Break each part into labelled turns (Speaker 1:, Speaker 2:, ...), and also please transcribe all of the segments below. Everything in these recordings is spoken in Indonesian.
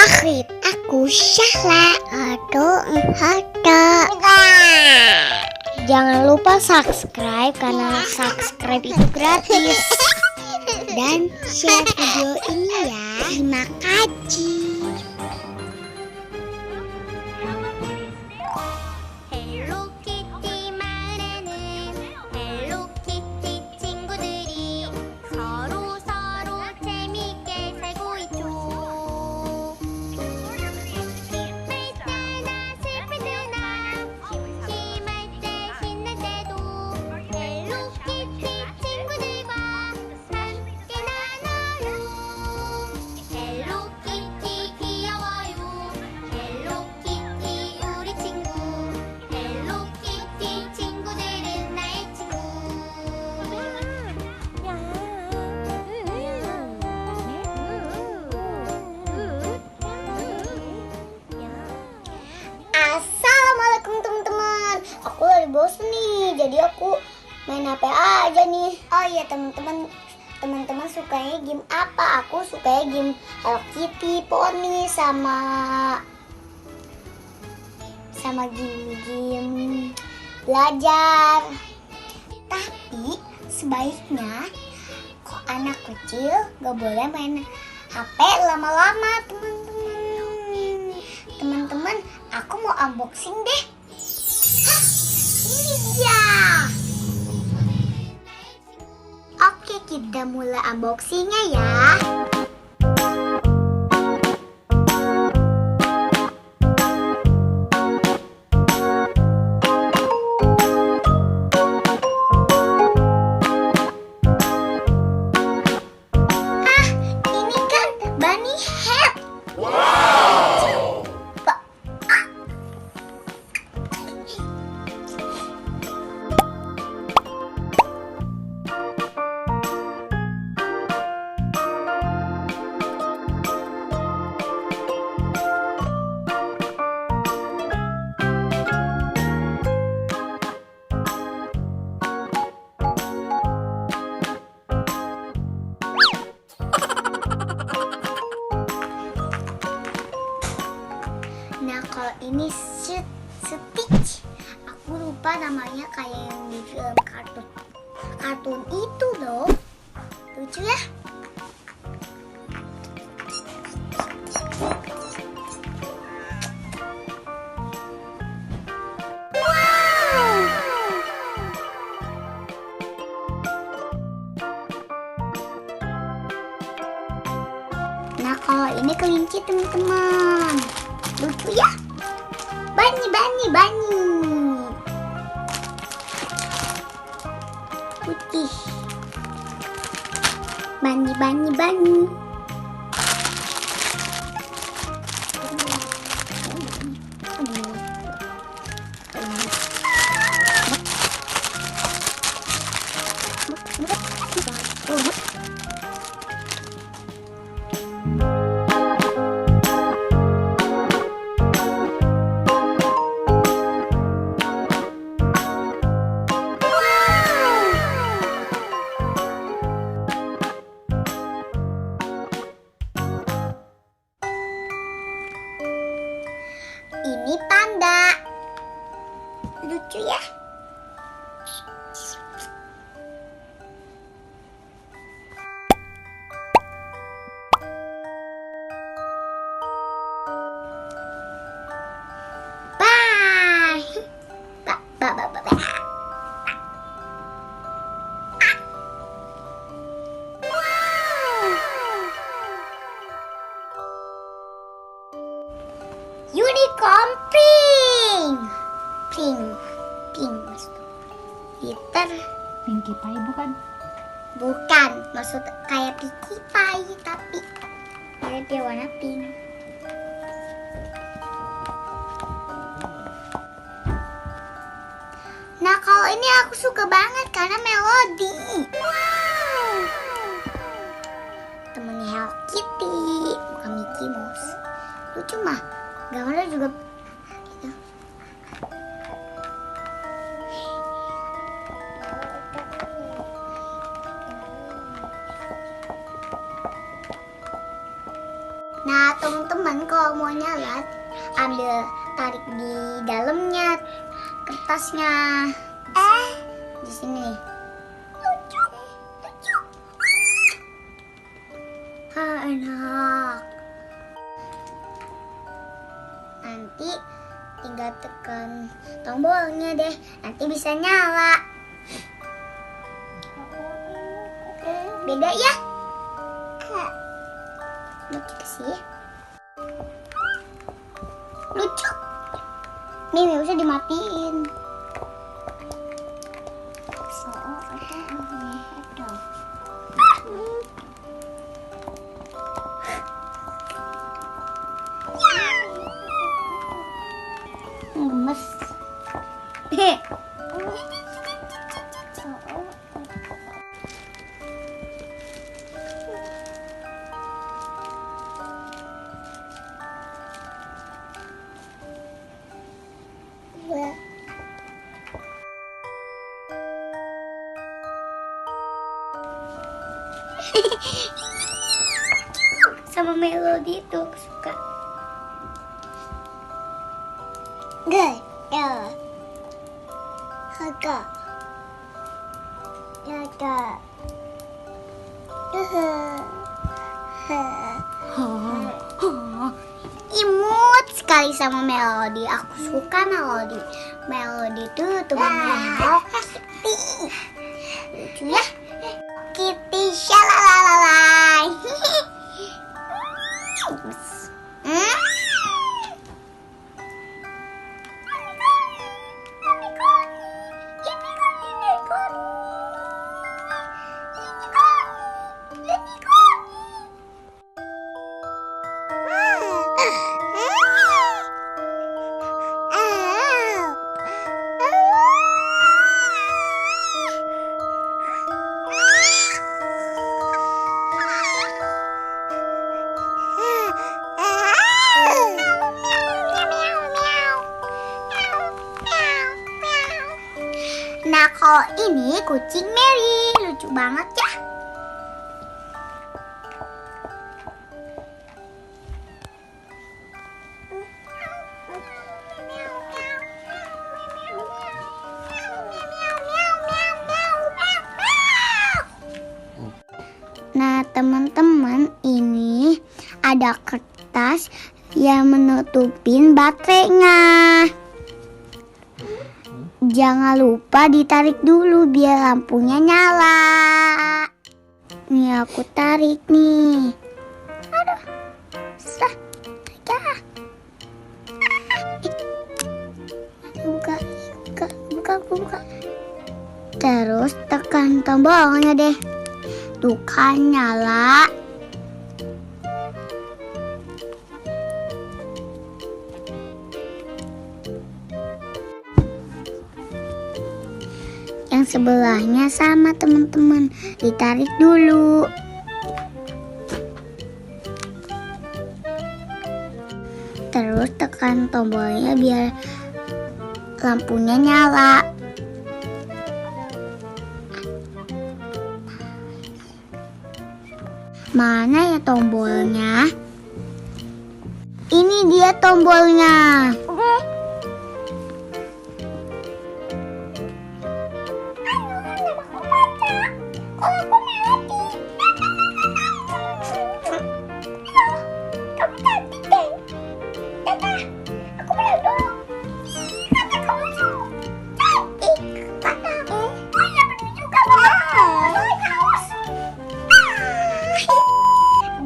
Speaker 1: Akhir aku Syahla. Jangan lupa subscribe karena subscribe itu gratis. Dan share video ini ya. Terima kasih. Assalamualaikum teman-teman. Aku lagi bosan nih, jadi aku main HP aja nih. Oh iya teman-teman sukanya game apa? Aku sukanya game Hello Kitty, Pony, sama game belajar. Tapi sebaiknya kok anak kecil gak boleh main HP lama-lama teman-teman. Aku mau unboxing deh. Hah, ini dia. Oke, kita mulai unboxingnya ya. Ini kan bunny hat. Nah, kalau ini Stitch, aku lupa namanya, kayak yang di film kartun itu loh. Lucu ya. Wow. Nah, kalau ini kelinci teman-teman. Lucu ya. Bunny putih. Bunny. Ini panda. Lucu ya. Bye. Unicorn pink maksud Peter.
Speaker 2: Pinkie Pie
Speaker 1: bukan maksud kayak Pinkie Pie, tapi dia warna pink. Nah, kalau ini aku suka banget karena melodi. Wow. Temennya Hello Kitty, bukan Mickey Mouse. Lucu mah, gambarnya juga gitu. Nah teman-teman, kalau sambil tarik di dalamnya kertasnya. Di sini. Lucu. Enak. Nanti tinggal tekan tombolnya deh, nanti bisa nyala. Beda ya? Lucu sih. Lucu. Nih bisa dimatiin. Gemes. Sama melodi itu suka. Good. Haga. Imut sekali sama melodi. Aku suka melodi. Melodi itu temannya Hello Kitty. Lucu ya? Kitty shalalalai. Nah, kalau ini kucing Mary, lucu banget ya. Nah, teman-teman, ini ada kertas yang menutupin baterainya. Jangan lupa ditarik dulu biar lampunya nyala. Nih aku tarik nih. Aduh, susah. Buka. Terus tekan tombolnya deh. Tuh kan nyala. Yang sebelahnya sama teman-teman, ditarik dulu. Terus tekan tombolnya biar lampunya nyala. Mana ya tombolnya? Ini dia tombolnya.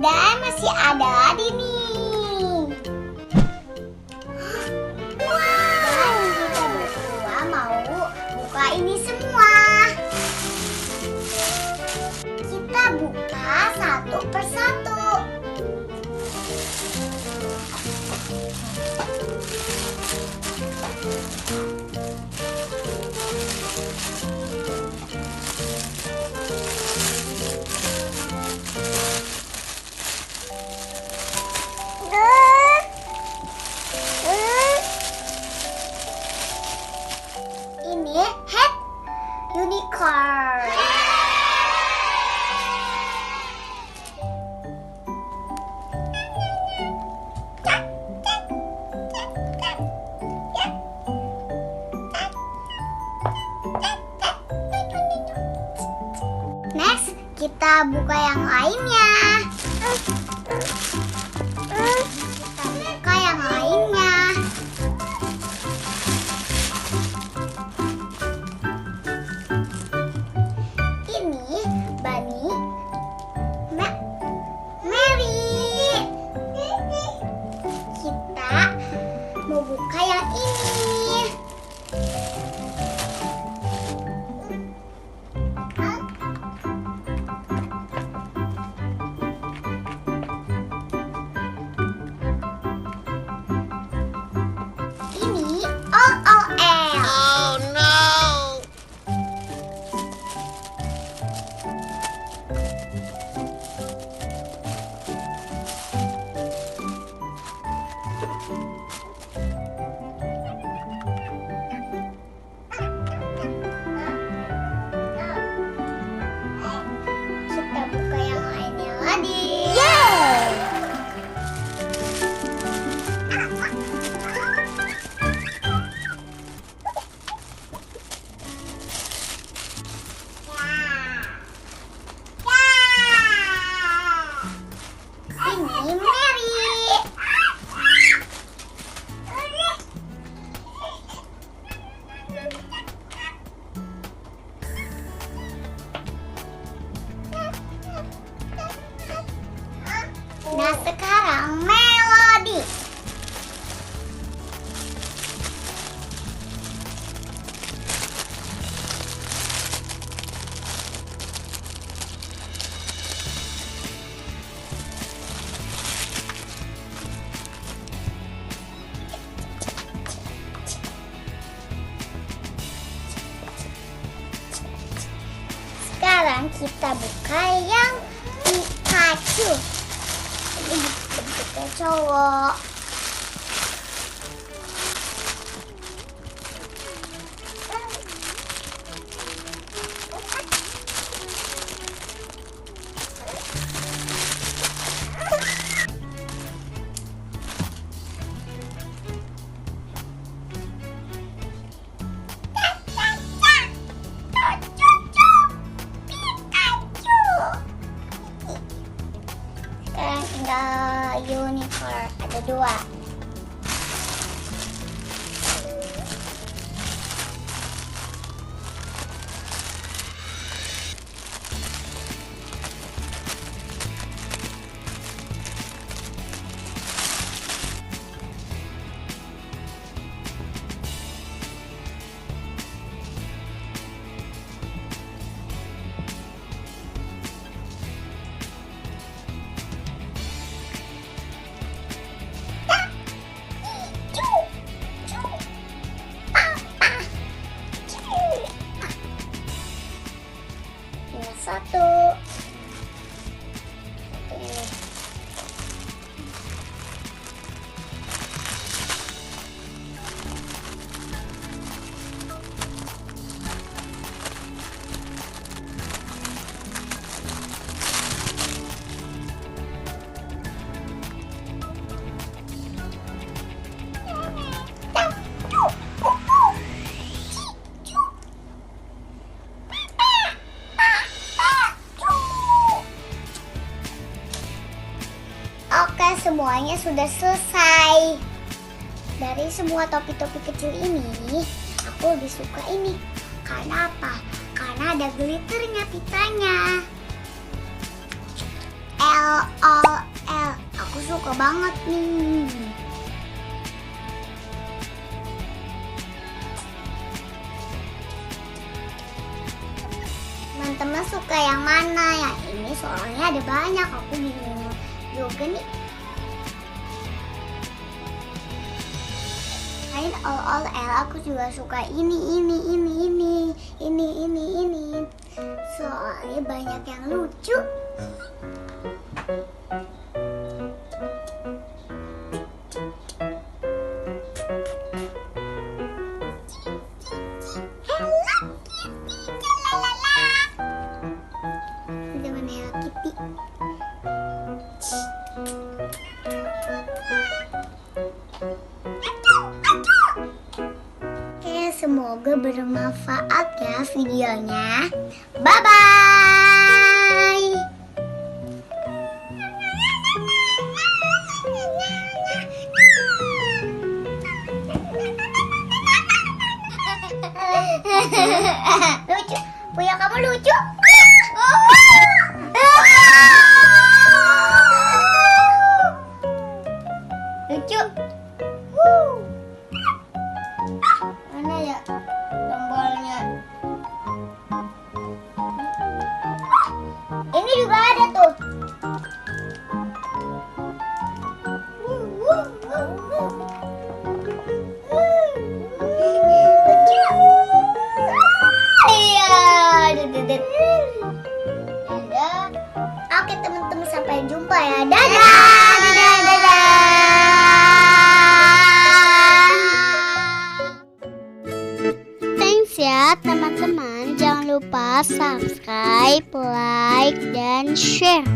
Speaker 1: Dan masih ada di nih. Dan kita berdua mau buka ini semua. Kita buka satu persatu. Ini head unicorn. kita buka yang lainnya. Kita buka yang lainnya. Ini Bunny Mary. Kita mau buka yang ini. Kita buka yang lainnya lagi. Ini Mary. Nah, sekarang Melody. Sekarang kita buka yang Pikachu. Ini bentuknya cowok. Sekarang tinggal unicorn, ada 2. Satu. Ini. Oke, semuanya sudah selesai. Dari semua topi-topi kecil ini, aku lebih suka ini. Karena apa? Karena ada glitternya pitanya. LOL, aku suka banget nih. Teman-teman suka yang mana? Yang ini soalnya ada banyak, aku bingung juga nih. Lain all aku juga suka ini. Soalnya banyak yang lucu. Semoga bermanfaat ya videonya. Bye-bye. Lucu. Punya kamu lucu. Lucu. Mana ya tombolnya? Ini juga ada tuh. Lucu. Iya. Dadah. Oke teman-teman, sampai jumpa ya. Dadah. Dadah. Dadah. Thanks ya teman-teman. Jangan lupa subscribe, like, dan share.